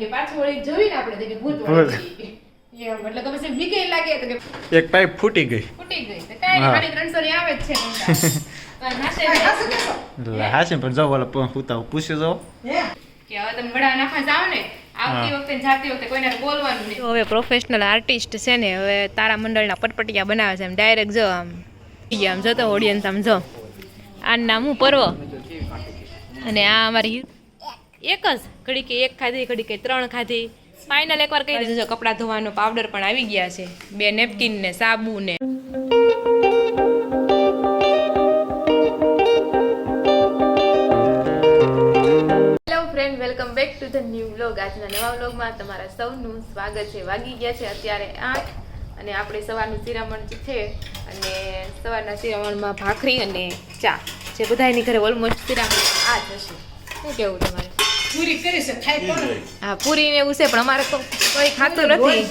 કે પાછું વળી જોઈને આપણે કે ભૂત વળી એમ એટલે તો પછી બીકે લાગે તો કે એક પાઇપ ફૂટી ગઈ તો કાઈ નહીં 350 ની આવે જ છે નોંધા નાશે હા છે પણ જાવ ઓલા પૂછ્યું જાવ કે હવે તમે બડા નાખવા જાવ ને આવતી વખતે જાતી વખતે કોઈને બોલવાનું નહીં હવે પ્રોફેશનલ આર્ટિસ્ટ છે ને હવે તારા મંડળના પટપટિયા બનાવે છે એમ ડાયરેક્ટ જો આમ જતો ઓડિયન્સ આમ જો આ નામ હું પર્વ અને આ અમારી એક જ ઘડી કે એક ખાધી ઘડી કે 3 ખાધી ફાઇનલ એકવાર કહી દેજો કપડાં ધોવાનો પાવડર પણ આવી ગયા છે 2 નેપકિન ને સાબુ ને welcome back to the new vlog આજના નવા વ્લોગમાં તમારા સૌનું સ્વાગત છે વાગી ગયા છે અત્યારે 8 અને આપણે સવારનું શિરામણ છે અને સવારના શિરામણમાં ભાખરી અને ચા જે બધાની ઘરે ઓલમોસ્ટ શિરામણ આ જ હશે શું કેવું તમારે પૂરી કરી છે ખાઈ પણ હા પૂરી ને એવું છે પણ અમારે તો કોઈ ખાતું નથી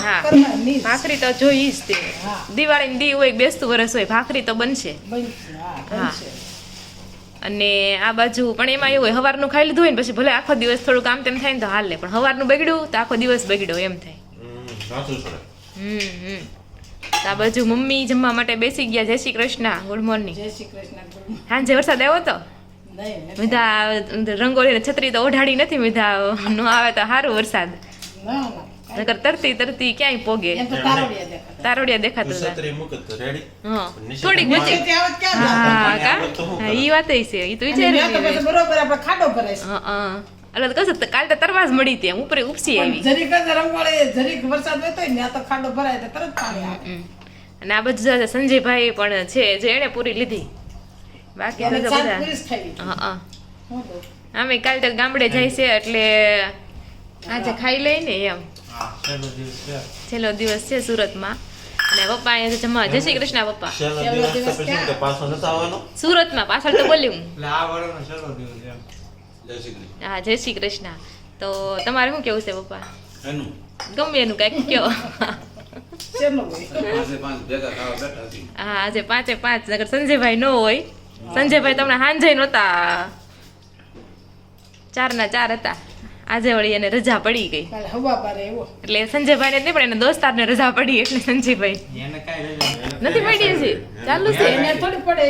હા ભાખરી તો જોઈ જ તે દિવાળીની દી હોય બેસતું વરસ હોય ભાખરી તો બનશે હા અને આ બાજુ પણ એમાં એવું હોય સવારનું ખાઈ લીધું હોય ને પછી ભલે આખો દિવસ થોડું કામ તેમ થાય ને તો હાલ લે પણ સવારનું બગડ્યું તો આખો દિવસ બગડ્યો એમ થાય તો આ બાજુ મમ્મી જમવા માટે બેસી ગયા જય શ્રી કૃષ્ણ ગુડ મોર્નિંગ જય શ્રી કૃષ્ણ સાંજે વરસાદ આવ્યો તો બધા રંગોળી છત્રી તો ઓઢાડી નથી મીધા નો આવે તો સારું વરસાદ નકર તરતી ક્યાંય પોગે તારોડિયા દેખાતું થોડીક ઈ વાત છે ઈ તો વિચાર બરોબર આપણે ખાડો ભરાય એટલે કશું કાલ તો તરવાજ મળી ત્યાં ઉપર ઉપસી આવી જરીક જ રંગોળી જરીક વરસાદ હોય તો ને તો ખાડો ભરાય તો તરત પાણી આવે અને આ બધું સંજયભાઈ પણ છે જે એને પૂરી લીધી બાકી બધા અમે કાલ તો ગામડે જાય છે એટલે આજે ખાઈ લઈ ને એમ છેલ્લો દિવસ છે સુરતમાં અને પપ્પા અહીંયા જમવા જય શ્રી કૃષ્ણ પપ્પા સુરતમાં પાછળ તો બોલ્યું હા જય શ્રી કૃષ્ણ તો તમારે શું કેવું છે પપ્પા ગમે એનું કઈક કયો હા આજે 5:05 નગર સંજયભાઈ ન હોય સંજયભાઈ તમને સાંજે નહોતા 4 ના 4 હતા આજે વળી એને રજા પડી ગઈ એટલે સંજયભાઈ ને નહીં પણ એને દોસ્તાર ને રજા પડી એટલે સંજયભાઈ નથી પડી હજી ચાલુ છે એને થોડી પડે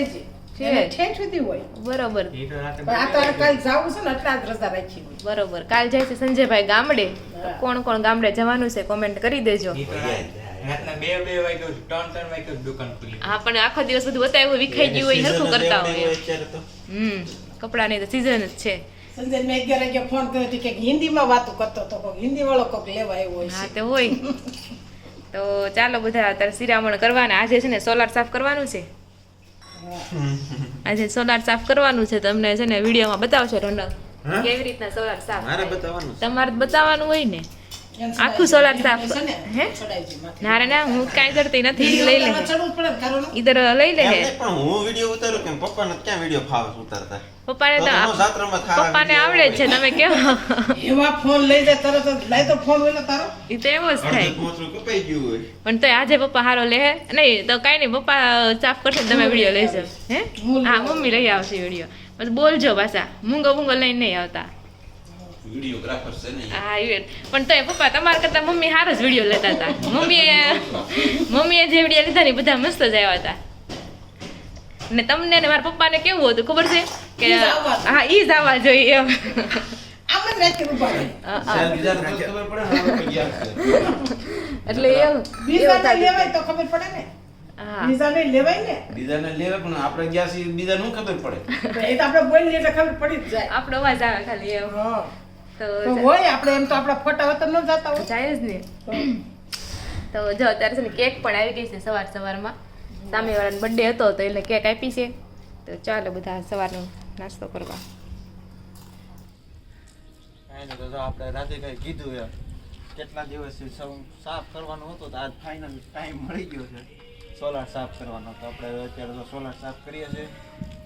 છે ઠેઠ સુધી હોય બરોબર આ તો કાલ જાવું છે ને એટલા જ રજા રાખી બરોબર કાલ જાય છે સંજયભાઈ ગામડે કોણ કોણ ગામડે જવાનું છે કોમેન્ટ કરી દેજો હા પણ આખો દિવસ બધું બતાવ્યું વિખાઈ ગયું હોય હરખું કરતા હોય કપડા ની તો સીઝન જ છે સંજય મેં 11 વાગે ફોન કર્યો કે હિન્દીમાં વાતો કરતો તો હિન્દી વાળો કોક લેવા આવ્યો હોય હા તો હોય તો ચાલો બધા અત્યારે શિરામણ કરવાના આજે છે ને સોલાર સાફ કરવાનું છે આજે સોલાર સાફ કરવાનું છે તમને છે ને વિડીયોમાં બતાવશે રોનક કેવી રીતના સોલાર સાફ તમારે બતાવવાનું હોય ને આખું સોલાર સાફ હે ના રે ના હું કાઈ કરતી નથી લઈ લે ઈધર લઈ લે પણ હું વિડિયો ઉતારું કે પપ્પાને ક્યાં વિડિયો ફાવે ઉતારતા પપ્પાને તો પપ્પાને આવડે જ છે તમે કેમ એવા ફોન લઈ લે તરત લઈ તો ફોન હોય તારો ઈ તો એવો જ થાય મોતરું કપાઈ ગયું હોય પણ તો આજે પપ્પા હારો લે નહીં તો કાઈ નહીં પપ્પા સાફ કરશે તમે વિડિયો લેજો હે હા મમ્મી લઈ આવશે વિડિયો બસ બોલજો પાછા મૂંગો લઈને નહીં આવતા વિડિયોગ્રાફર છે ને હા પણ તો પપ્પા તમારા કરતા મમ્મી હારો જ વિડિયો લેતા હતા મમ્મીએ જે વિડિયો લીધા ને બધા મસ્ત જ આવ્યા હતા ને તમને ને મારા પપ્પાને કેવું હતું ખબર છે કે હા ઈ જ આવવા જોઈએ એમ એટલે એમ બીજાને લેવાય તો ખબર પડે ને બીજાને લેવાય ને બીજાને લેવા પણ આપણે ગયા છીએ બીજા નું ખબર પડે એ તો આપણે બોલીએ એટલે ખબર પડી જ જાય આપણો અવાજ આવે ખાલી એમ તો હોય આપણે એમ તો આપણા ફોટા વતન ન જતા હોય જાય જ ને તો જો અત્યારે છે ને કેક પણ આવી ગઈ છે સવારમાં સામેવાળાનો બર્થડે હતો તો એટલે કેક આપી છે તો ચાલો બધા સવારનો નાસ્તો કરવા તો આપણે રાતે કઈ કીધું યાર કેટલા દિવસથી સાફ કરવાનું હતું તો આજ ફાઇનલ ટાઈમ મળી ગયો છે સોલાર સાફ કરવાનો તો આપણે અત્યારે તો સોલાર સાફ કરીએ છીએ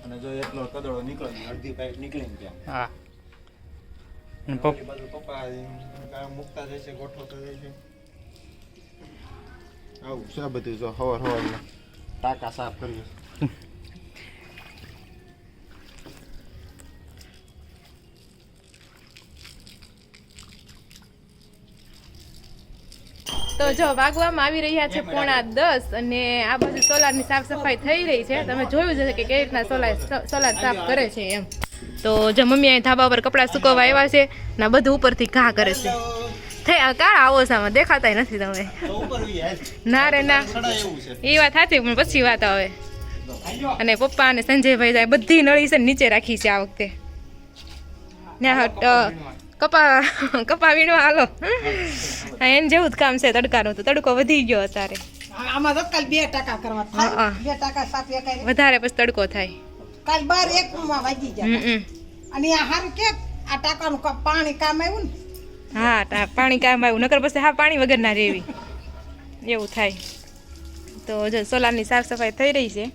અને જો એટલો કદડો નીકળે અડધી પાઇપ નીકળીને ત્યાં હા બધું પપ્પા મૂકતા જશે ગોઠવતા જશે આવું છે બધું જો હવાર ટાંકા સાફ કરીએ તો જો વાગવામાં આવી રહ્યા છે 9:45 અને આ બાજુ સોલારની સાફ સફાઈ થઈ રહી છે. તમે જોયું જ હશે કે કેવી રીતના સોલાર સાફ કરે છે એમ. તો જો મમ્મી અહીં ધાબા પર કપડાં સુકવવા આવ્યા છે ને આ બધું ઉપરથી ઘા કરે છે. થઈ કાળ આવો સામે દેખાતાય નથી તમે. તો ઉપર વી હાલ ના રે ના, સડા એવું છે. એ વાત સાચી પણ પછી વાત આવે. અને પપ્પા અને સંજયભાઈ જાય બધી નળી છે ને નીચે રાખી છે આ વખતે. કપા વીણવા હાલો. એને જેવું જ કામ છે તડકાનું. તો તડકો વધી ગયો અત્યારે. આમાં તો કાલ 2% કરવા થાય. 2% સાફ એકાય વધારે પછી તડકો થાય. કાલ 12 1 માં વાગી જાય. અને આ હારું કે આ ટાકાનું પાણી કામ આવ્યું ને. હા પાણી કામ આવ્યું નકર પછી હા પાણી વગર ના રેવી એવું થાય. તો જો સોલારની સાફ સફાઈ થઈ રહી છે.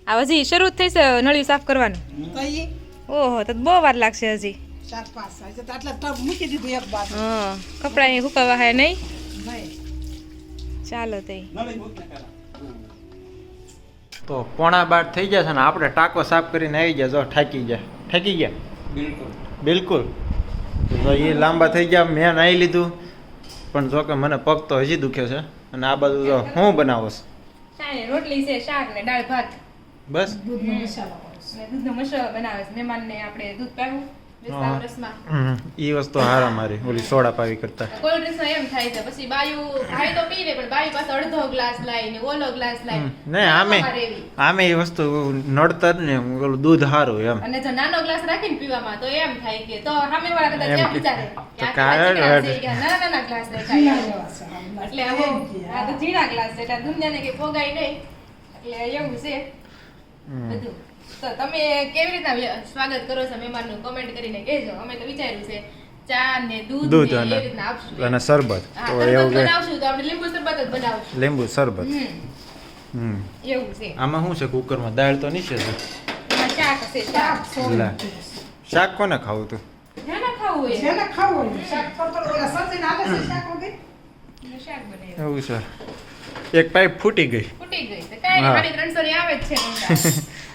આ હજી શરૂ જ થઈ છે નળિયું સાફ કરવાનું. તો ઈ ઓહો તો બહુ વાર લાગશે હજી. 4-5 હજી તો આટલા ટબ મૂકી દીધું એક બાજુ. હા કપડાં અહીં સુકાવા હે નહીં. નહીં. ચાલો તઈ તો 11:15 થઈ ગયા છે ને આપણે ટાંકો સાફ કરીને આવી ગયા. જો ઠાકી ગયા બિલકુલ. તો એ લાંબા થઈ ગયા. મેં નાહી લીધું પણ જો કે મને પગ તો હજી દુખે છે. અને આ બાજુ તો હું બનાવો છું રોટલી છે શાક ને દાળ ભાત બસ. દૂધનો મસાલો કરું છું. અને દૂધનો મસાલો બનાવે છે. મહેમાનને આપણે દૂધ પાવું એ વસ્તુ હારા મારી ઓલી સોડા પાવી કરતા. કોલ્ડ ડ્રિંક્સ એમ થાય છે પછી બાયું ભાઈ તો પી લે પણ બાયું પાસે અડધો ગ્લાસ લાવી ને ઓલો ગ્લાસ લાવી. નહીં આમે એ વસ્તુ નડતર ને ઓલું દૂધ હારું એમ. અને જો નાનો ગ્લાસ રાખીને પીવામાં તો એમ થાય કે તો સામેવાળા કદાચ એમ વિચારે કે તો નાના ગ્લાસ રાખ્યા એટલે હવે આ તો ઝીણા ગ્લાસ છે એટલે દુનિયાને કઈ પોગાય નહીં એટલે એવું છે બધું. તો તમે કેવી રીતના સ્વાગત કરો છો મહેમાનનું કમેન્ટ કરીને કહેજો. અમે તો વિચાર્યું છે ચા ને દૂધ ને એ રીતના આપશું અને શરબત. તો એવું બનાવશું તો આપણે લીંબુ શરબત જ બનાવશું. લીંબુ શરબત. એવું છે. આમાં શું છે કુકરમાં દાળ તો નીચે છે. એમાં શાક છે શાક. લે. શાક કોને ખાવું તું? ના ખાવું હોય જેને ખાવું હોય શાક પર ઓલા સબ્જીને આલે છે શાક વગર. શાક બનાવ્યું. એવું છે. એક પાઇપ ફૂટી ગઈ. ફૂટી ગઈ તો કાઈ નહીં 350 ની આવે જ છે મંગા.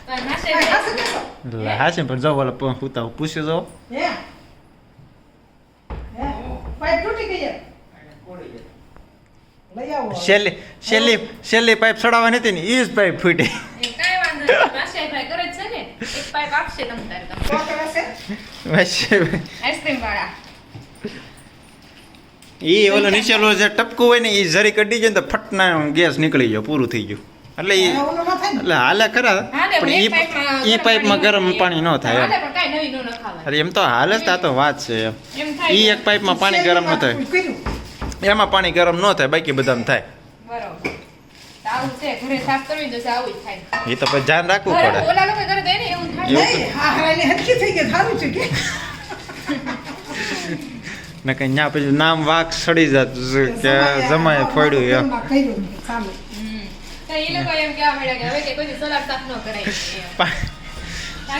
તો નાશે કાંઈ ખાશે કેસો? લે હા છે પણ જો ઓલા પૂતા પૂછી જો. હે પાઇપ તૂટી ગઈ છે. લઈ આવો. છેલ્લી પાઇપ સડાવવાની હતી ને એ જ પાઇપ ફૂટી. એ કાઈ વાંધો નહીં. નાશેભાઈ કરે જ છે ને એક પાઇપ આપશે તમ તારે તો કરશે. આઈસ્ક્રીમ વાળા. એ ઓલો નીચેલો જે ટપકું હોય ને એ જરી કઢી જાય ને તો ફટના ગેસ નીકળી ગયો પૂરું થઈ ગયું. એટલે એ ઓલો ન થાય ને. એટલે હાલે ખરા પણ એ પાઇપમાં ગરમ પાણી ન થાય એમ. હાલે પણ કાઈ નવી નો નખાવાય. અરે એમ તો હાલે જ આ તો વાત છે એમ. એમ થાય. એ એક પાઇપમાં પાણી ગરમ ન થાય કર્યું. એમાં પાણી ગરમ ન થાય બાકી બધામાં થાય. બરોબર. તો આવું છે ઘરે સાફ કરવી તો આવું જ થાય. એ તો પછી ધ્યાન રાખવું ઘરે પડે. ઓલા લોકો કરે તો એને એવું થાય. નહીં હા હારાને હરખી થઈ ગઈ સારું છે કે ને કઈ ત્યાં પછી નામ વાઘ સડી જતું કે જમાએ ફોડ્યું એમ. કર્યું સામે. તો એ લોકો એમ કહેવા મળ્યા કે હવે કે કોઈ સોલાર સાફ ન કરાય એમ.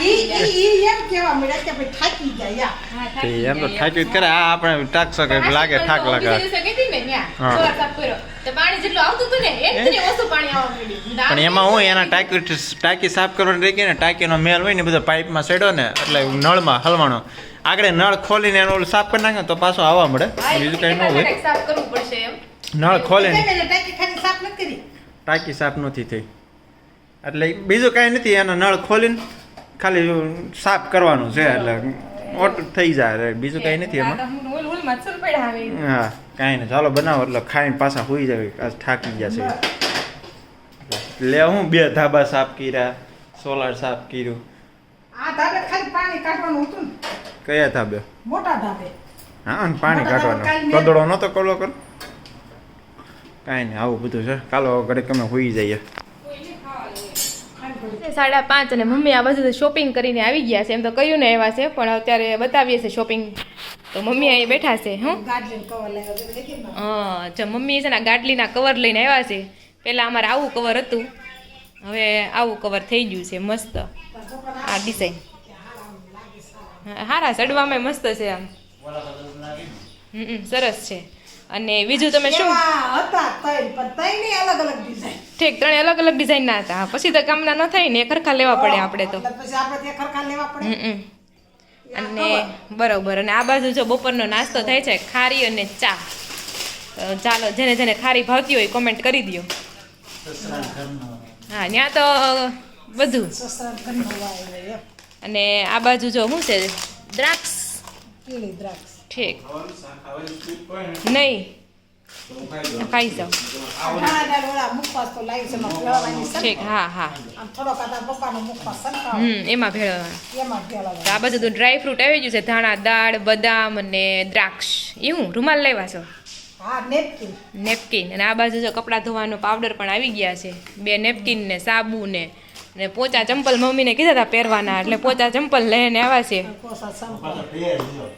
ઈ એમ કેવા મળ્યા કે ભાઈ થાકી ગયા યા. હા, તે થાકી એમ તો ગયા. થાક્યું જ કરે. આ આપણે ટાકશો કે લાગે થાક લાગે. બીજા દિવસે ગઈ હતી ને ત્યાં, હા. સોલાર સાફ કર્યો. તો પાણી જેટલું આવતું હતું ને એટલું ઓછું પાણી આવવા માંડ્યું. પણ એમાં હું એના ટાંકી સાફ કરવાની રહી ગઈ ને ટાંકીનો મેલ હોય ને બધો પાઇપમાં સડ્યો ને એટલે નળમાં હલવાનો. આગળ નળ ખોલીને એનો ઓલું સાફ કરી નાખે તો પાછો આવવા મળે. હા, બીજું કઈ ન હોય. સાફ કરવું પડશે એમ. નળ ખોલે ને મેં ટાંકી ખાલી સાફ નથી કરી. ટાંકી સાફ નથી થઈ એટલે બીજું કાંઈ નથી. એનો નળ ખોલીને ખાલી સાફ કરવાનું છે એટલે ઓટો થઈ જાય. બીજું કાંઈ નથી એમાં. આ તો હું ઓલ મચ્છર પડ્યા આવે. હા કાંઈ નહીં. ચાલો બનાવો એટલે ખાઈને પાછા સુઈ જાય. આજ થાકી ગયા છે એટલે હું 2 ધાબા સાફ કર્યા, સોલાર સાફ કર્યું. આ ધાબે ખાલી પાણી કાઢવાનું હતું ને. કયા ધાબે? મોટા ધાબે. હા અને પાણી મોટા ધાબે કાઢવાનું. કાલ કદડો નહોતો કલો કર. કાંઈ નહીં આવું બધું છે. ચાલો ઘડીક અમે સુઈ જઈએ. 5:30 અને મમ્મી આ બધું શોપિંગ કરીને આવી ગયા છે. એમ તો કહ્યું ને એવા છે પણ અત્યારે બતાવીએ છે શોપિંગ. તો મમ્મી અહીં બેઠા છે. ગાર્ડન કવર લાવ્યો તો દેખી ને. હા જો મમ્મી છે ને ગાડલીના કવર લઈને આવ્યા છે. પહેલાં અમારે આવું કવર હતું, હવે આવું કવર થઈ ગયું છે મસ્ત. આ ડિઝાઇન હારા ચડવામાં મસ્ત છે આમ. સરસ છે. અને બીજું તમે શું એવા હતા ત્રણ પણ ત્રણેય અલગ અલગ ડિઝાઇન. ઠીક 3 અલગ અલગ ડિઝાઇનના હતા. પછી તો કામના ન થાય ને ખરખા લેવા પડે આપણે તો. એટલે પછી આપણે ત્યાં ખરખા લેવા પડે. અને બરોબર. અને આ બાજુ જો બપોરનો નાસ્તો થાય છે ખારી અને ચા. તો ચાલો જેને જેને ખારી ભાવતી હોય કોમેન્ટ કરી દો. હા ત્યાં તો બધું. સસરા ઘરનું વાવેલું એમ. અને આ બાજુ જો શું છે દ્રાક્ષ. પીળી દ્રાક્ષ. ઠીક ખાવાની સ્વીટ હોય ને નહીં તો હું ખાઈ લઉં. ખાઈ જાઓ. દાણા ઓલા મુખવાસ તો લાવી છે એમાં ભેળવવાની છે ને. ઠીક હા હા આમ થોડોક આ તારા પપ્પાનો મુખવાસ સંકાળો. એમાં ભેળવવાનું. એમાં ભેળવવાનું. તો આ બાજુ તો ડ્રાય ફ્રૂટ આવી ગયું છે ધાણા દાળ બદામ અને દ્રાક્ષ એવું રૂમાલ લેવા છો હા નેપકિન. નેપકિન અને આ બાજુ જો કપડાં ધોવાનો પાવડર પણ આવી ગયા છે 2 નેપકિન ને સાબુ ને પોચા ચંપલ મમ્મીને કીધા હતા પહેરવાના એટલે પોચા ચંપલ લઈને આવ્યા છે. કોસા સંપલ. પાછા તૈયાર થયો.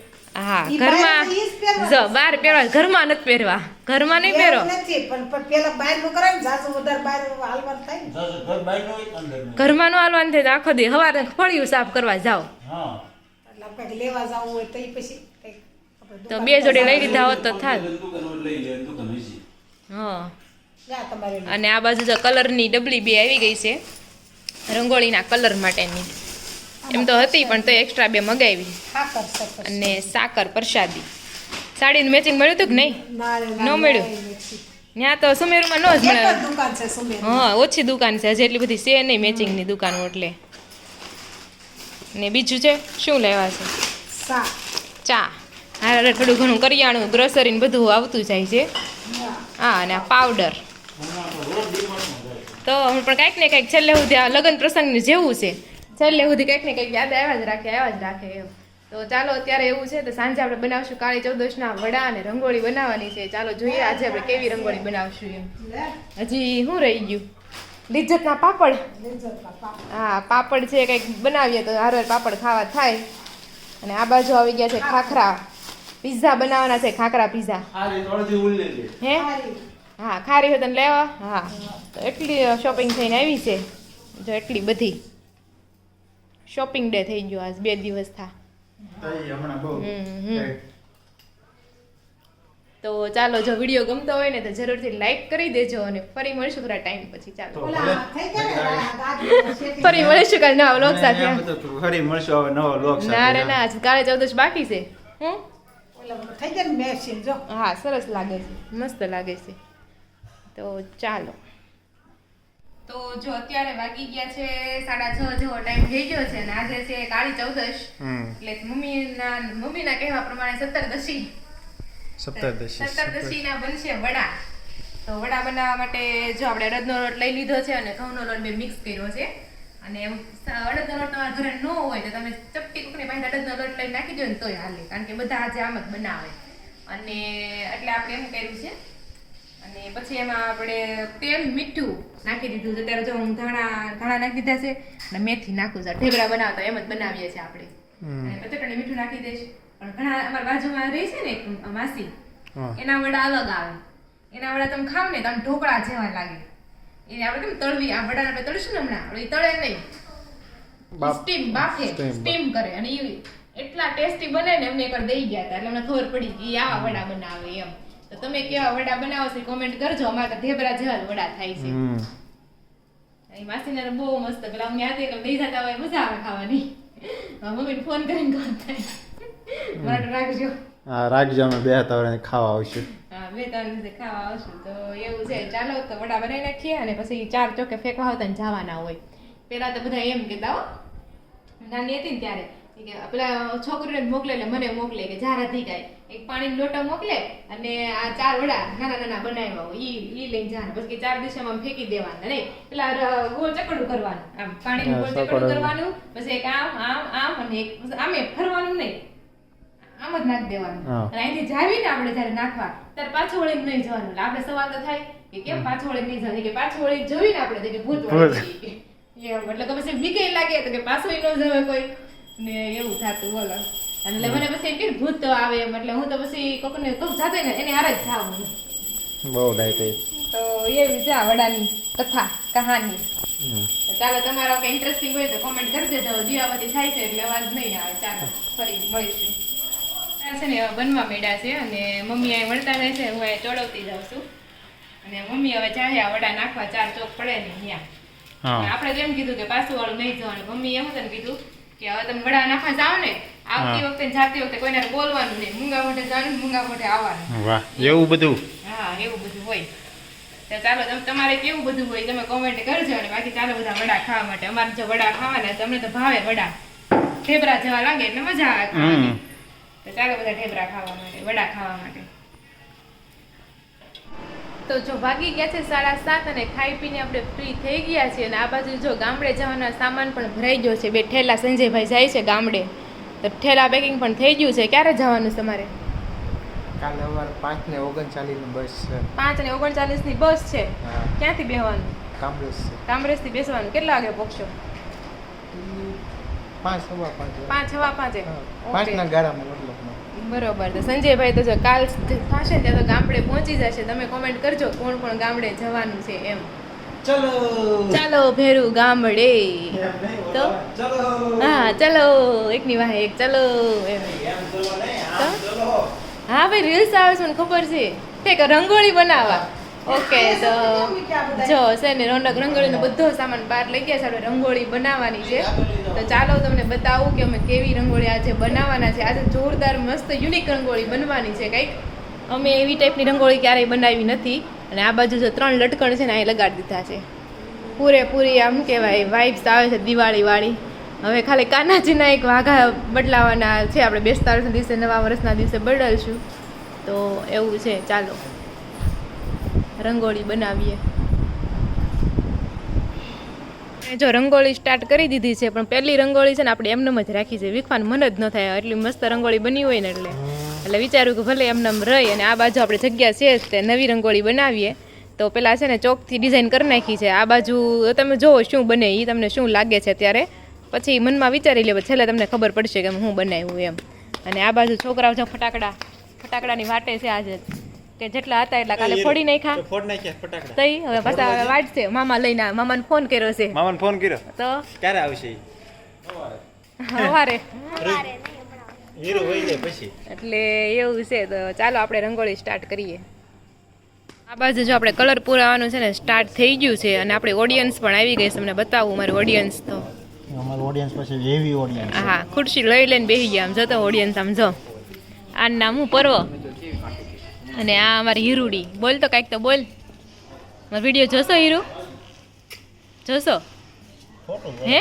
હા ઈ ઘરમાં બહાર ઈ જ પહેરવાના. જો બહાર પહેરવા ઘરમાં નથી પહેરવા ઘરમાં નહીં પહેરો એવું નથી પણ પેલા બહારનું કરે ને જાજુ વધારે બહાર હાલવાનું થાય ને. જશે ઘર બહારનું હોય કે અંદરનું? ઘરમાં નો હાલવાનું થાય તો આખો દી સવારે ફળિયું સાફ કરવા જાઓ હા એટલે આપણે કંઈક લેવા જવું હોય તો ઈ પછી કંઈક આપણે તો દુકાન 2 જોડી લઈ લીધા હોત તો થાત. દુકાનમાં લઈ લે દુકાન હજી. હા જ્યાં તમારે લેવું. અને આ બાજુ જો કલરની ડબલી 2 આવી ગઈ છે રંગોળીના કલર માટેની એમ તો હતી પણ તો એક્સ્ટ્રા 2 મગાવી ખાકર સકર. અને સાકર પ્રસાદી સાડીનું મેચિંગ મળ્યું હતું કે નહીં ના રે ના, ન મળ્યું? નહીં, નથી. ત્યાં તો સુમેરમાં ન જ એક જ મળે દુકાન છે સુમેર. હા ઓછી દુકાન છે હજી એટલી બધી છે નહીં મેચિંગની દુકાનો એટલે ને બીજું છે શું લેવા છે સા. ચા હા થોડું ઘણું કરિયાણું ગ્રોસરી ને બધું આવતું જાય છે હા. હા અને આ પાવડર તો અમે પણ કંઈક ને કંઈક છેલ્લે સુધી આ લગ્ન પ્રસંગનું જેવું છે છેલ્લે સુધી કંઈક ને કંઈક યાદ આવ્યા જ રાખે એમ તો ચાલો અત્યારે એવું છે તો સાંજે આપણે બનાવશું કાળી ચૌદશના વડા અને રંગોળી બનાવવાની છે ચાલો જોઈએ આજે આપણે કેવી રંગોળી બનાવશું એમ લે, હજી શું રહી ગયું લિજ્જતના પાપડ લેજરમાં પાપ. હા પાપડ છે કંઈક બનાવીએ તો હારવાર પાપડ ખાવા થાય અને આ બાજુ આવી ગયા છે ખાખરા પિઝા બનાવવાના છે ખાખરા પિઝા આ રીત અડધી ઉલ્લે છે. હે સારી. હા ખારી હોય તને લેવા હા તો એટલી શોપિંગ થઈને આવી છે જો એટલી બધી શોપિંગ ડે થઈ ગયો આજ 2 દિવસ થા તઈ હમણાં બહુ હમ. તો ચાલો જો વિડીયો ગમતો હોય ને તો જરૂરથી લાઈક કરી દેજો અને ફરી મળીશું થોડા ટાઈમ પછી ચાલો ઓલા થઈ ગયા ને આ ગાજર શેકી. ફરી મળીશું કાલે નવા વ્લોગ સાથે ફરી મળશું હવે નવો લોક સાથે ના રે ના આજ કાલે 14 બાકી છે હું ઓલા થઈ ગયા ને મેસીન જો. હા સરસ લાગે છે મસ્ત લાગે છે તો ચાલો તો જો અત્યારે વાગી ગયા છે 6:30 જેવો ટાઈમ થઈ ગયો છે અને આજે છે કાળી ચૌદશ એટલે મમ્મીના કહેવા પ્રમાણે 17 સપ્તદશીના બનશે વડા તો વડા બનાવવા માટે જો આપણે અડદનો લોટ લઈ લીધો છે અને ઘઉંનો લોટ બે મિક્સ કર્યો છે અને અડદનો લોટ તમારા ઘરે ન હોય તો તમે ચપટી કુકની પાસે અડદનો લોટ લઈ નાખી દો ને તોય હાલે કારણ કે બધા આજે આમ જ બનાવે અને એટલે આપણે એમ કર્યું છે અને પછી એમાં આપણે તેલ મીઠું નાખી દીધું છે ત્યારે જો હું ધાણા નાખી દીધા છે અને મેથી નાખું છું ઢેબરા બનાવતા એમ જ બનાવીએ છીએ આપણે અને પછી મીઠું નાખી દઈશ પણ ઘણા અમારા બાજુમાં રહે છે ને એક માસી એના વડા અલગ આવે એના વડા તમે ખાવ ને તો આમ ઢોકળા જેવા લાગે એને આપણે કેમ તળવી આ વડાને આપણે તળશું ને હમણાં આપણે તળે નહીં સ્ટીમ બાફે સ્ટીમ કરે અને એ એટલા ટેસ્ટી બને ને એમને એકવાર દઈ ગયા હતા એટલે અમને ખબર પડી કે આવા વડા બનાવે એમ તો તમે કેવા વડા બનાવો છો કોમેન્ટ કરજો અમારે તો ઢેબરા જેવા જ વડા થાય છે એ માસીને બહુ મસ્ત પેલા અમને આતે એટલે લઈ જતા હોય મજા આવે ખાવાની મમ્મીને ફોન કરીને કહો થાય માટે રાખજો હા રાખજો અમે 2 તવરે ખાવા આવશું હા 2-3 દિવસે ખાવા આવશું તો એવું છે ચાલો તો વડા બનાવી નાખીએ અને પછી 4 ચોકે ફેંકવા હોતા ને જવાના હોય પેલા તો બધા એમ કહેતા હો નાની હતી ને ત્યારે કે પેલા છોકરીને મોકલે એટલે મને મોકલે કે જા રાધી કાંઈ એક પાણીનો લોટો મોકલે અને આ 4 વડા નાના બનાવ્યા હોય ઈ લઈને જવાના પછી 4 દિશામાં ફેંકી દેવાના નહીં પેલા ગોળ ચકડું કરવાનું આમ પાણીનું ગોળ ચકડું કરવાનું પછી એક આમ અને એક આમે ફરવાનું નહીં આમ જ નાખી દેવાનું અને અહીંથી જાવીને આપણે જ્યારે નાખવા ત્યારે પાછું વળીને નહીં જવાનું એટલે આપણે સવાલ તો થાય કે કેમ પાછું વળીને નહીં જવાનું કે પાછું વળીને જોઈને આપણે કે ભૂત વળી એમ એટલે કે પછી બીકે લાગે તો કે પાછું ન જવે કોઈ ને એવું થતું બોલો એટલે મને પછી એમ કે ભૂત તો આવે એમ એટલે હું તો પછી કોકને કોક જાતે ને એને હારે જ જાઉં બહુ ડાયટ તો એવી છે આ વડાની કથા કહાની તો ચાલો તમારો કંઈ ઇન્ટરેસ્ટિંગ હોય તો કોમેન્ટ કરી દેજો દીવાબત્તી થાય છે એટલે અવાજ નહીં આવે ચાલો ફરી મળીશું છે ને બનવા માંડ્યા છે અને મમ્મી અહીં વળતા રહે છે હું અહીં ચોડવતી જાઉં છું અને મમ્મી હવે ચાહ્યા વડા નાખવા 4 ચોક પડે ને ત્યાં આપણે તો એમ કીધું કે પાછું વાળું નહીં જવાનું મમ્મી એમ તને કીધું કે હવે તમે વડા નાખવા જાઓ ને આવતી વખતે જાતી વખતે કોઈને બોલવાનું નહીં મૂંગા મોઢે જવાનું મૂંગા મોઢે આવવાનું વાહ એવું બધું હા હા એવું બધું હોય. તો ચાલો તમારે કેવું બધું હોય તમે કોમેન્ટ કરજો. અને બાકી ચાલો બધા વડા ખાવા માટે. અમારે જો વડા ખાવાના તમને તો ભાવે વડા, ઢેબરા જેવા લાગે એટલે મજા આવે ખાવાની. તો ચાલો બધા ઢેબરા ખાવા માટે, વડા ખાવા માટે. તો જો વાગી ગયા છે 7:30 અને ખાઈ પીને આપણે ફ્રી થઈ ગયા છીએ. અને આ બાજુ જો ગામડે જવાનો સામાન પણ ભરાઈ ગયો છે. 2 ઠેલા સંજયભાઈ જાય છે ગામડે, તો ઠેલા પેકિંગ પણ થઈ ગયું છે. ક્યારે જવાનું તમારે? કાલે અમારે 5:39 ની બસ છે. 5:39 ની બસ છે. ક્યાંથી બેસવાનું? કામરેજ થી બેસવાનું. કેટલા વાગે પહોંચશો? 5:05 5 ના ગાડામાં મતલબ. બરોબર. તો સંજયભાઈ તો જો કાલ થશે ને ત્યાં તો ગામડે પહોંચી જશે. તમે કોમેન્ટ કરજો કોણ કોણ ગામડે જવાનું છે એમ. ચાલો ભેરું ગામડે. તો હા ચલો, એકની વાહે એક ચલો એમ. હા ભાઈ રીલ્સ આવે છે મને ખબર છે. ઠીક, રંગોળી બનાવવા. ઓકે, તો જો છે ને રોનક રંગોળીનો બધો સામાન બહાર લઈ ગયા છે. આપણે રંગોળી બનાવવાની છે. તો ચાલો તમને બતાવું કે અમે કેવી રંગોળી આજે બનાવવાના છે. આજે જોરદાર મસ્ત યુનિક રંગોળી બનવાની છે કંઈક. અમે એવી ટાઈપની રંગોળી ક્યારેય બનાવી નથી. અને આ બાજુ જો 3 લટકણ છે ને અહીં લગાડી દીધા છે. પૂરેપૂરી આમ કહેવાય વાઇબ્સ આવે છે દિવાળીવાળી. હવે ખાલી કાનાજીના એક વાઘા બદલાવાના છે. આપણે બેસતા વર્ષના દિવસે, નવા વર્ષના દિવસે બદલશું. તો એવું છે. ચાલો રંગોળી બનાવીએ. જો રંગોળી સ્ટાર્ટ કરી દીધી છે, પણ પહેલી રંગોળી છે ને આપણે એમનેમ જ રાખી છે. વીખવાનું મન જ ન થાય, એટલી મસ્ત રંગોળી બની હોય ને એટલે વિચાર્યું કે ભલે એમનેમ રહી. અને આ બાજુ આપણે જગ્યા છે જ તે નવી રંગોળી બનાવીએ. તો પેલા છે ને ચોકથી ડિઝાઇન કરી નાખી છે. આ બાજુ તમે જોવો શું બને એ તમને શું લાગે છે ત્યારે, પછી મનમાં વિચારી લે, છેલ્લે તમને ખબર પડશે કે હું બનાવ્યું એમ. અને આ બાજુ છોકરાઓ જો ફટાકડાની વાટે છે આજે, કે જેટલા હતા એટલા કાલે ફોડી નાખ્યા ફટાકડા. તઈ હવે પાછા વાટશે. મામા લઈને મામાને ફોન કર્યો છે. તો ક્યારે આવશે? સવારે. એટલે એવું છે. તો ચાલો આપણે રંગોળી સ્ટાર્ટ કરીએ. આ બાજુ જો આપણે કલર પુરાવાનું છે ને સ્ટાર્ટ થઈ ગયું છે. અને આપણી ઓડિયન્સ પણ આવી ગઈ છે. તમને બતાવું મારી ઓડિયન્સ. તો અમારું ઓડિયન્સ પછી હેવી ઓડિયન્સ. હા, ખુરશી લઈને બેસી ગયા. આમ જતો ઓડિયન્સ આમ જો. આ નામ હું પર્વ. અને આ અમારી હીરુડી. બોલ તો કાંઈક તો બોલ. મારો વિડીયો જોશો હીરુ? જોશો હે?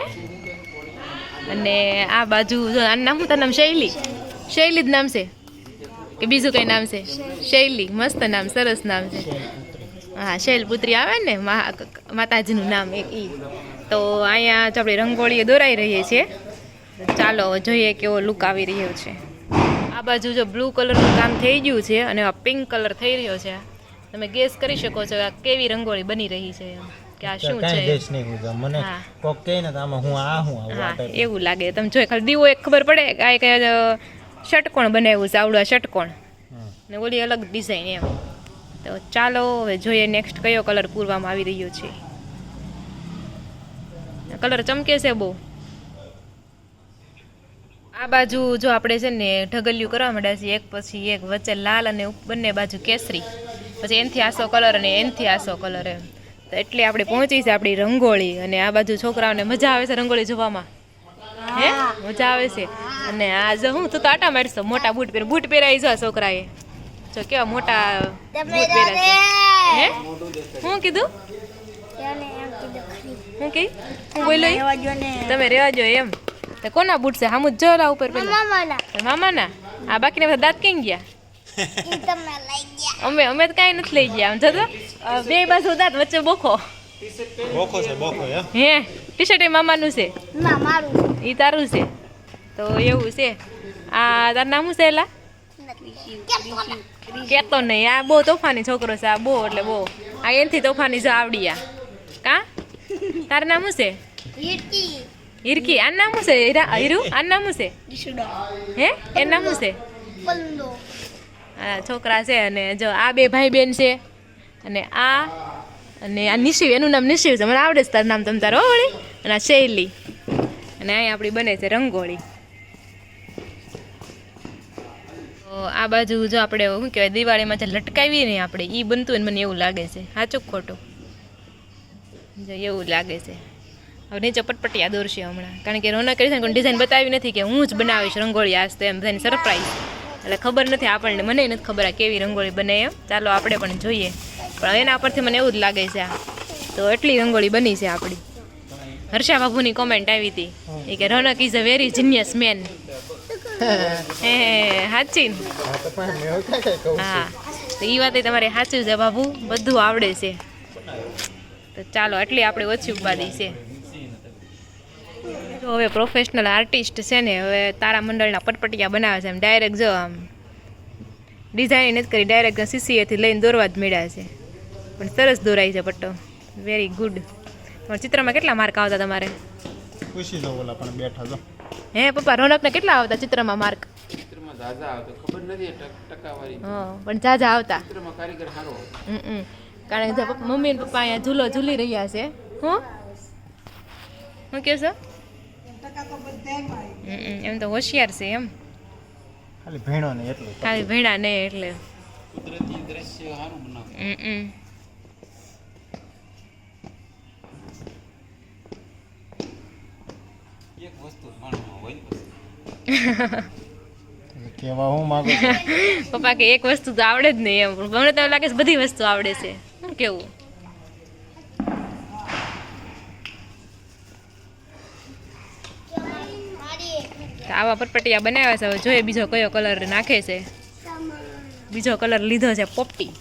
અને આ બાજુ જો આનું નામ શું? તારું નામ શૈલી? શૈલી જ નામ છે કે બીજું કંઈ નામ છે? શૈલી. મસ્ત નામ, સરસ નામ છે. હા, શૈલપુત્રી આવે ને માતાજીનું નામ એક ઈ. તો અહીંયા જ આપણે રંગોળી દોરાઈ રહીએ છીએ. ચાલો જોઈએ કેવો લુક આવી રહ્યો છે. આ બાજુ જો બ્લુ કલરનું કામ થઈ ગયું છે અને આ પિંક કલર થઈ રહ્યો છે. તમે ગેસ કરી શકો છો આ કેવી રંગોળી બની રહી છે એમ, કે આ શું છે. મને કોક કહે ને આમાં હું હા, એવું લાગે. તમે જોઈ ખાલી દીવો એક ખબર પડે કે આ એક ષટકોણ બનાવ્યું છે, આવડું ષટકોણ ને ઓલી અલગ ડિઝાઇન એમ. તો ચાલો હવે જોઈએ નેક્સ્ટ કયો કલર પૂરવામાં આવી રહ્યો છે. કલર ચમકે છે બહુ. આ બાજુ જો આપણે છે ને ઢગલિયું કરવા માંડ્યા છીએ, એક પછી એક, વચ્ચે લાલ અને બંને બાજુ કેસરી, પછી એનથી આસો કલર અને એનથી આસો કલર એમ. તો એટલે આપણે પહોંચી છે આપણી રંગોળી. અને આ બાજુ છોકરાઓને મજા આવે છે રંગોળી જોવામાં. હે, મજા આવે છે. અને આ જો હું તું તો આટા મારશો. મોટા બૂટ પહેરાવી જો છોકરાએ. જો કેવા મોટા બૂટ પહેર્યા છે. હે, શું કીધું? હું કહી હું બોલ્યો? તમે રહેવા જો એમ. તો કોના બૂટ છે? હામું જો લા ઉપર પેલા મામાના. આ બાકીના બધા દાંત કેમ ગયા? અમે તો કાંઈ નથી લઈ ગયા. આમ જતો બે બાજુ દાંત, વચ્ચે બોખો છે. હે, ટી શર્ટ એ મામાનું છે, એ તારું છે. તો એવું છે. આ તારું નામ શું છે? એલા કેતો નહીં. આ બહુ તોફાની છોકરો છે. આ બહુ એટલે બહુ. આ એનથી તોફાની છે આવડિયા. કા તારું નામ શું છે? હિરકી. આ નામ શું છે? હીરુ. આ નામ શું છે? હે, એ નામ શું છે? હા, છોકરા છે. અને જો આ બે ભાઈ બેન છે. અને આ નિશિવ, એનું નામ નિશિવ છે. મને આવડે છે તારું નામ તમ તારો વળી. અને આ શૈલી. અને અહીંયા આપણી બને છે રંગોળી. તો આ બાજુ જો આપણે શું કહેવાય દિવાળીમાં જે લટકાવીએ ને આપણે, એ બનતું હોય ને મને એવું લાગે છે. સાચું ખોટું? જો એવું લાગે છે. હવે નીચે પટપટિયા દોરશે હમણાં, કારણ કે રોનક કરી છે ને ડિઝાઇન બતાવી નથી કે હું જ બનાવીશ રંગોળી આજ. તો એમ બધાની સરપ્રાઈઝ. એટલે ખબર નથી આપણને, મને નથી ખબર આ કેવી રંગોળી બને એમ. ચાલો આપણે પણ જોઈએ. પણ એના પરથી મને એવું જ લાગે છે આ તો એટલી રંગોળી બની છે આપણી. હર્ષા બાબુની કોમેન્ટ આવી હતી એ કે Ronak is a very genius man. હે સાચી ને? હા, તો એ વાત તમારે સાચું છે બાબુ, બધું આવડે છે. તો ચાલો આટલી આપણે ઓછી ઉપાધિ છે. જો હવે પ્રોફેશનલ આર્ટિસ્ટ છે ને, હવે તારામંડળના પટપટિયા બનાવે છે. એમ ડાયરેક્ટ જો આમ ડિઝાઇન નથી કરી, ડાયરેક્ટ સીસીએથી લઈને દોરવા જ મળ્યા છે. પણ સરસ દોરાય છે પટ્ટો, વેરી ગુડ. તમારા ચિત્રમાં કેટલા માર્ક આવતા તમારે? ખુશી જો ઓલા પણ બેઠા જો. હે પપ્પા, રોનકને કેટલા આવતા ચિત્રમાં માર્ક? ચિત્રમાં ઝાઝા આવતો ખબર નથી ટકાવારી. હા, પણ ઝાઝા આવતા. ચિત્રમાં કારીગર સારો. કારણ કે મમ્મી ને પપ્પા અહીંયા ઝૂલો ઝૂલી રહ્યા છે. હું કહો છો? ટકા તો બધાયમાં આવી. એમ તો હોશિયાર છે એમ, ખાલી ભેણો ને એટલું. ખાલી ભેડા ને એટલે. કુદરતી દ્રશ્ય સારું બનાવે. એક વસ્તુ માણસમાં હોય ને પછી કેવા હું માંગુ છું. પપ્પા કે એક વસ્તુ તો આવડે જ નહીં એમ. મને તો લાગે છે બધી વસ્તુ આવડે છે. શું કેવું? આવા પટપટિયા બનાવ્યા છે. હવે જોઈએ બીજો કયો કલર નાખે છે. બીજો કલર લીધો છે પોપટી.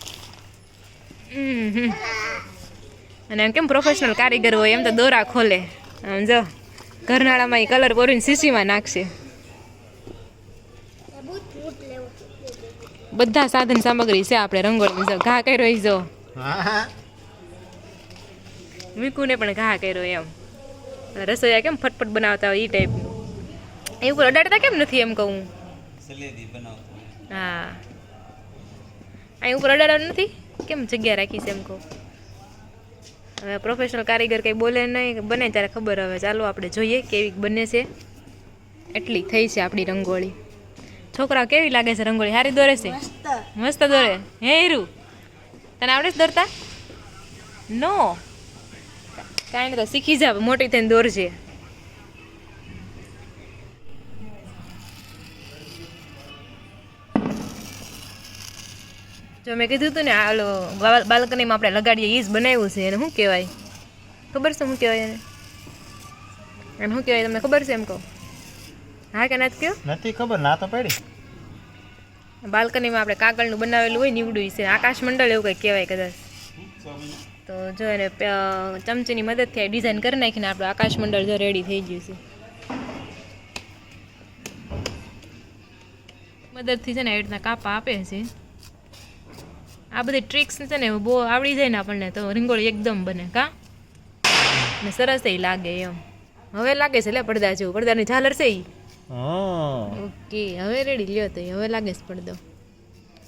અને એમ કેમ પ્રોફેશનલ કારીગર હોય એમ તો દોરા ખોલે. આમ જો ઘરનાળામાં એ કલર પોરીને શીશીમાં નાખશે. બધા સાધન સામગ્રી છે આપણે રંગોળી. જો ઘા કર્યો જો, મીકુને પણ ઘા કર્યો એમ. રસોઈયા કેમ ફટફટ બનાવતા હોય એ ટાઈપનું. એ ઉપર અડાડતા કેમ નથી એમ કહું? સલેદી બનાવતો. હા, અહીં ઉપર અડાડવાનું નથી કેમ જગ્યા રાખી છે એમ કહું. હવે પ્રોફેશનલ કારીગર કંઈ બોલે નહીં, બને ત્યારે ખબર. હવે ચાલો આપણે જોઈએ કેવી બને છે. એટલી થઈ છે આપણી રંગોળી. છોકરા કેવી લાગે છે રંગોળી? સારી દોરે છે? મસ્ત દોરે. હે હીરુ, તને આવડે છે દોરતા? નો, કાંઈ નહીં, તો શીખી જા, મોટી થઈને દોરજે. જો મેં કીધું હતું ને આલો બાલ્કનીમાં આપણે લગાડીએ એ જ બનાવ્યું છે. એને શું કહેવાય ખબર છે? શું કહેવાય એને? એમ શું કહેવાય તમને ખબર છે એમ કહું? હા કે ના કયો? નથી ખબર, ના તો પડી. બાલ્કનીમાં આપણે કાગળનું બનાવેલું હોય નીવડું છે. આકાશ મંડળ એવું કંઈક કહેવાય કદાચ. તો જો એને ચમચીની મદદથી ડિઝાઇન કરી નાખીને આપણું આકાશ મંડળ જો રેડી થઈ ગયું છે. મદદથી છે ને એ રીતના કાપા આપે છે. આ બધી ટ્રિક્સ છે ને બહુ આવડી જાય ને આપણને તો રંગોળી એકદમ બને. કા ને સરસ એ લાગે એમ. હવે લાગે છે લે પડદા જેવું. પડદાની ઝાલર છે એ. ઓકે, હવે રેડી લ્યો. તો હવે લાગે છે પડદો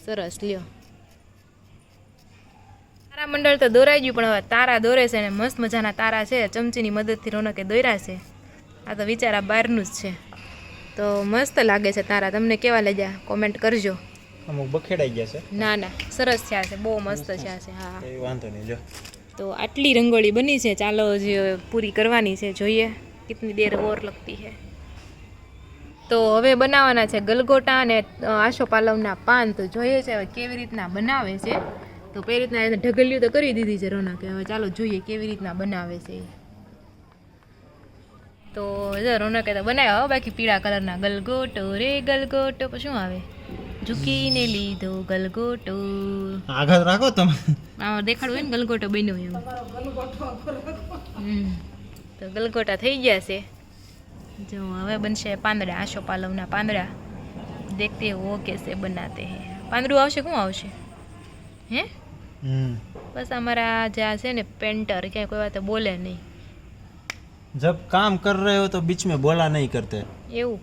સરસ. લ્યો, તારા મંડળ તો દોરાઈ ગયું, પણ હવે તારા દોરે છે ને મસ્ત મજાના તારા છે. ચમચીની મદદથી રોનકે દોર્યા છે. આ તો વિચારા બહારનું જ છે. તો મસ્ત લાગે છે તારા. તમને કેવા લાગ્યા કોમેન્ટ કરજો. અમુક બખેડાઈ ગયા છે. ના ના, સરસ થયા છે, બહુ મસ્ત થયા છે. હા, એ વાંધો નહીં. જો તો આટલી રંગોળી બની છે. ચાલો જે પૂરી કરવાની છે, જોઈએ કિતની દેર ઓર લગતી છે. તો હવે બનાવવાના છે ગલગોટા અને આસોપાલવના પાન. તો જોઈએ છે હવે કેવી રીતના બનાવે છે. તો કઈ રીતના એને ઢગલિયું તો કરી દીધી છે રોનકે. હવે ચાલો જોઈએ કેવી રીતના બનાવે છે. તો જો રોનકે તો બનાવ્યા બાકી પીળા કલરના ગલગોટો રે ગલગોટો. પછી શું આવે? ઝૂકીને લીધો ગલગોટો. આગળ રાખો તમે. આમાં દેખાડવું હોય ને ગલગોટો બન્યો એમ. તો ગલગોટા થઈ ગયા છે. જો હવે બનશે પાંદડા, આસોપાલવના પાંદડા. દેખતે હો કેસે બનાતે હે. પાંદડું આવશે? શું આવશે? હે બસ અમારા જ્યાં છે ને પેન્ટર ક્યાંય કોઈ વાત બોલે નહીં. जब काम कर रहे हो तो बीच में बोला नहीं करते. એવું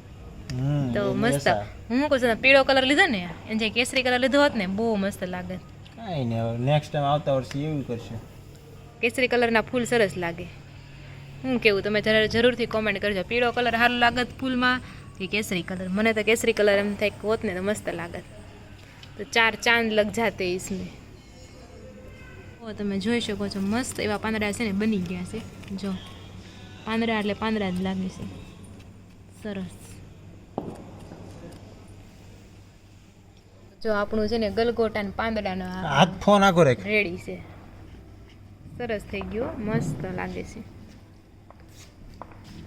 તો મસ્ત. હું કહું છું પીળો કલર લીધો ને, એને જે કેસરી કલર લીધો હોત ને બહુ મસ્ત લાગે. કાંઈ નહીં, હવે નેક્સ્ટ ટાઈમ આવતા વર્ષે એવું કરશે. કેસરી કલરના ફૂલ સરસ લાગે. હું કેવું તમે જરૂરથી કોમેન્ટ કરજો. પીળો કલર સારું લાગત ફૂલમાં કે કેસરી કલર? મને તો કેસરી કલર એમ થાય હોત ને તો મસ્ત લાગત. તો 4 ચાંદ લગ જાતે इसमें. ઓ તમે જોઈ શકો છો મસ્ત એવા પાંદડા છે ને બની ગયા છે. જો પાંદડા એટલે પાંદડા જ લાગે છે. સરસ. જો આપણું છે ને ગલગોટા ને પાંદડાનો હાથ ફોન આખો રાખ. રેડી છે. સરસ થઈ ગયો, મસ્ત લાગે છે.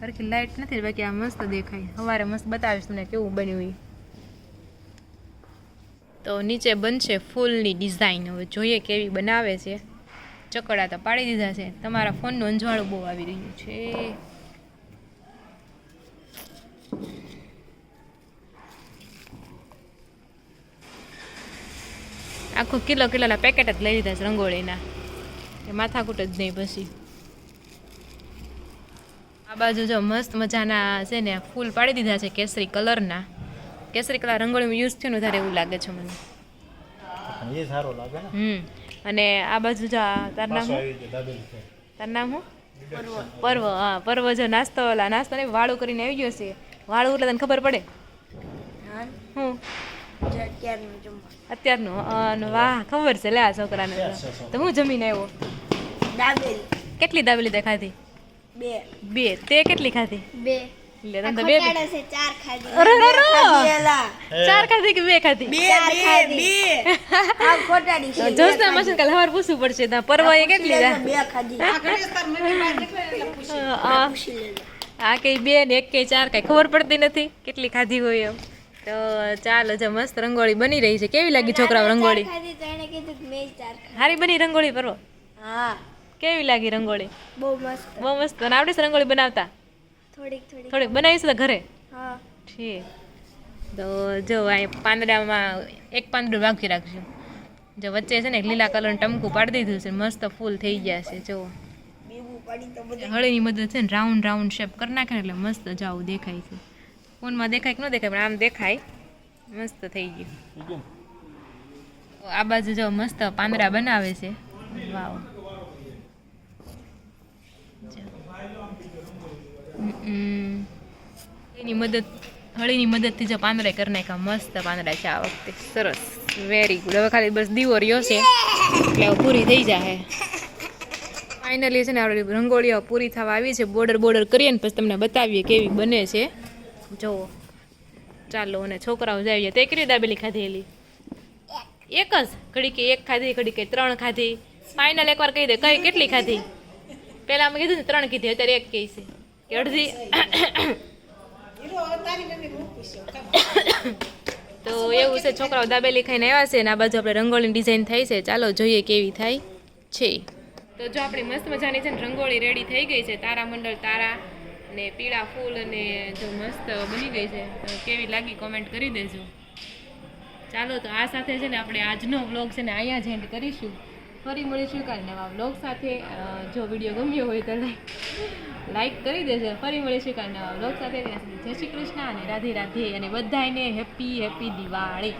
હરખી લાઈટ નથી બાકી આ મસ્ત દેખાય. સવારે મસ્ત બતાવીશ તમને કેવું બન્યું એ. તો નીચે બનશે ફૂલની ડિઝાઇન. હવે જોઈએ કેવી બનાવે છે. ચકડા તો પાડી દીધા છે. તમારા ફોનનું અંજવાળું બહુ આવી રહ્યું છે. આખું કિલોના પેકેટ જ લઈ લીધા છે રંગોળીના. એ માથાકૂટ જ નહીં પછી. આ બાજુ જો મસ્ત મજાના છે ને ફૂલ પાડી દીધા છે કેસરી કલરના. કેસરી કલર રંગોળીમાં યુઝ થયું ને ત્યારે એવું લાગે છે મને. એ સારો લાગે ને. અને આ બાજુ જો તારું નામ શું? તારું નામ શું? પર્વ. હા, પર્વ જો નાસ્તો ને વાળું કરીને આવી ગયો છે. વાળું એટલે તને ખબર પડે? હું અત્યારનું વાહ ખબર છે. લે આ છોકરાને તો હું જમીને આવ્યો. કેટલી દાબેલી તે ખાધી? 2. તે કેટલી ખાધી? 2. લે તને તો 2 4 ખાધી કે 2 ખાધી? 2 જોસ્તા મશીન કાલે હવાર પૂછવું પડશે. ત્યાં પરવાએ કેટલી આ કઈ 2 ને એક કઈ 4 કઈ ખબર પડતી નથી કેટલી ખાધી હોય એમ. તો ચાલો જો મસ્ત રંગોળી બની રહી છે. કેવી લાગી છોકરાઓ રંગોળી? હારી બની રંગોળી પરવો? હા. કેવી લાગી રંગોળી? બહુ મસ્ત. બહુ મસ્ત. તને આવડે છે રંગોળી બનાવતા? થોડીક બનાવીશ તો ઘરે? હા. ઠીક. તો જો આ પાંદડામાં એક પાંદડું બાકી રાખજો. જો વચ્ચે છે ને એક લીલા કલરનું ટમકું પાડી દીધું છે. મસ્ત ફૂલ થઈ ગયા છે. જો હળીની મદદ છે ને રાઉન્ડ શેપ કરી નાખે ને એટલે મસ્ત જાવું દેખાય છે. ફોનમાં દેખાય કે ન દેખાય પણ આમ દેખાય. મસ્ત થઈ ગયું. આ બાજુ જો મસ્ત પાંદડા બનાવે છે. વાવ. હળીની મદદથી જો પાંદડા કરી નાખ્યા. મસ્ત પાંદડા છે આ વખતે. સરસ, વેરી ગુડ. હવે ખાલી બસ દીવો રહ્યો છે એટલે હવે પૂરી થઈ જાય. ફાઇનલી છે ને આપણી રંગોળીઓ પૂરી થવા આવી છે. બોર્ડર કરીએ ને પછી તમને બતાવીએ કેવી બને છે. જુઓ ચાલો. અને છોકરાઓ જાય. તે કેટલી દાબેલી ખાધેલી? એક જ? ઘડી કે 1 ખાધી, ઘડી કે 3 ખાધી. ફાઇનલ એકવાર કહી દે કઈ કેટલી ખાધી? પહેલા અમે કીધું ને 3 કીધી, અત્યારે 1 કહી છે કે અડધી. તો એવું છે, છોકરાઓ દાબેલી ખાઈને આવ્યા છે ને આ બાજુ આપણે રંગોળીની ડિઝાઇન થઈ છે. ચાલો જોઈએ કેવી થાય છે. તો જો આપણી મસ્ત મજાની છે ને રંગોળી રેડી થઈ ગઈ છે. તારામંડળ તારા ને પીળા ફૂલ અને જો મસ્ત બની ગઈ છે. તો કેવી લાગી કોમેન્ટ કરી દેજો. ચાલો તો આ સાથે છે ને આપણે આજનો વ્લોગ છે ને અહીંયા જ એન્ડ કરીશું. ફરી મળીશું કાલે નવા વ્લોગ સાથે. જો વિડીયો ગમ્યો હોય તો લાઈક કરી દેજો. ફરી મળીશું કાલે નવા વ્લોગ સાથે. જય શ્રી કૃષ્ણ અને રાધે રાધે અને બધાને હેપી દિવાળી.